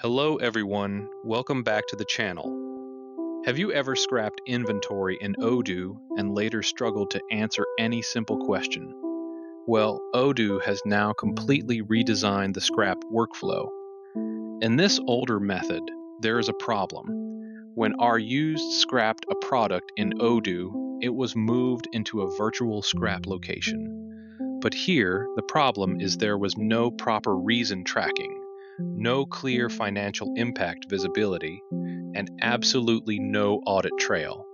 Hello everyone, welcome back to the channel. Have you ever scrapped inventory in Odoo and later struggled to answer any simple question? Well, Odoo has now completely redesigned the scrap workflow. In this older method, there is a problem. When our used scrapped a product in Odoo, it was moved into a virtual scrap location. But here, the problem is there was no proper reason tracking, no clear financial impact visibility, and absolutely no audit trail.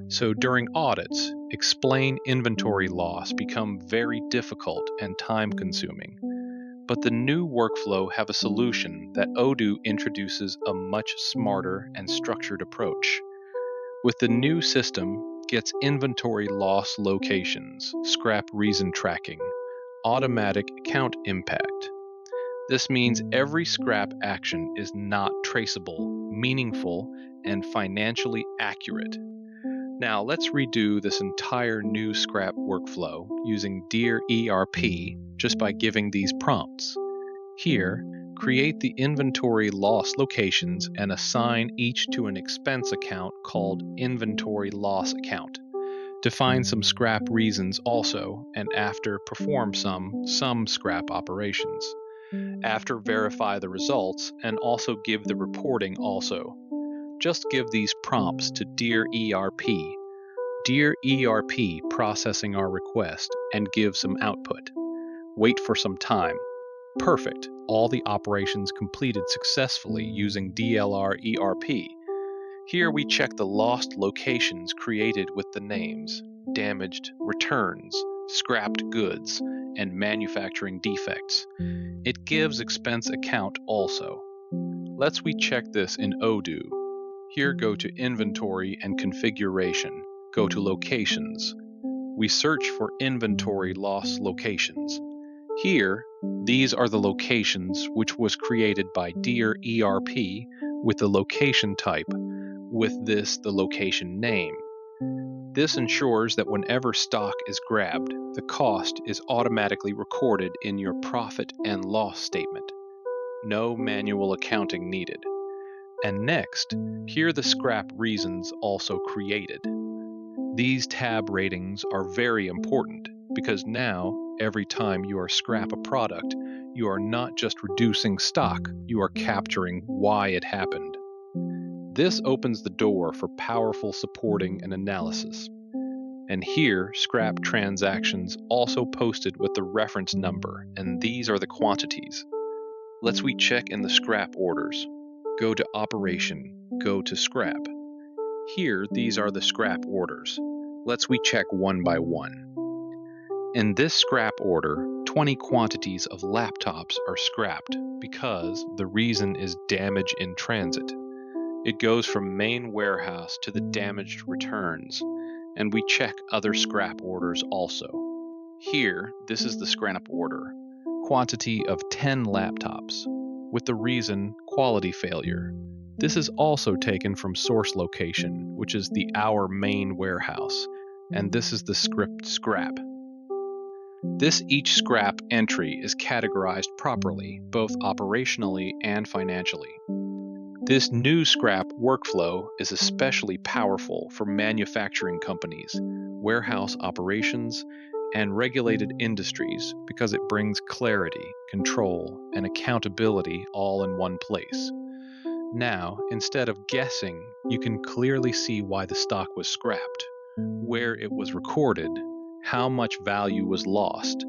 So during audits, explain inventory loss become very difficult and time-consuming. But the new workflow have a solution that Odoo introduces a much smarter and structured approach. With the new system, gets inventory loss locations, scrap reason tracking, automatic account impact. This means every scrap action is not traceable, meaningful, and financially accurate. Now let's redo this entire new scrap workflow using DearERP just by giving these prompts. Here, create the inventory loss locations and assign each to an expense account called inventory loss account. Define some scrap reasons also, and after perform some scrap operations. After verify the results and also give the reporting also. Just give these prompts to DearERP. DearERP processing our request and give some output. Wait for some time. Perfect. All the operations completed successfully using DLR-ERP. Here we check the lost locations created with the names, damaged, returns, scrapped goods, and manufacturing defects. It gives expense account also. Let's we check this in Odoo. Here go to Inventory and Configuration. Go to Locations. We search for inventory loss locations. Here, these are the locations which was created by DearERP with the location type, with this the location name. This ensures that whenever stock is grabbed, the cost is automatically recorded in your profit and loss statement. No manual accounting needed. And next, here are the scrap reasons also created. These tab ratings are very important because now, every time you are scrap a product, you are not just reducing stock, you are capturing why it happened. This opens the door for powerful supporting and analysis. And here, scrap transactions also posted with the reference number, and these are the quantities. Let's we check in the scrap orders. Go to Operation, go to Scrap. Here, these are the scrap orders. Let's we check one by one. In this scrap order, 20 quantities of laptops are scrapped because the reason is damage in transit. It goes from main warehouse to the damaged returns, and we check other scrap orders also. Here, this is the scrap order, quantity of 10 laptops, with the reason quality failure. This is also taken from source location, which is our main warehouse, and this is the script scrap. Each scrap entry is categorized properly, both operationally and financially. This new scrap workflow is especially powerful for manufacturing companies, warehouse operations, and regulated industries because it brings clarity, control, and accountability all in one place. Now, instead of guessing, you can clearly see why the stock was scrapped, where it was recorded, how much value was lost,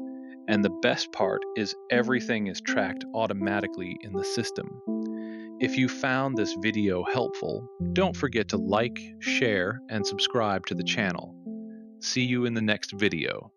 and the best part is everything is tracked automatically in the system. If you found this video helpful, don't forget to like, share, and subscribe to the channel. See you in the next video.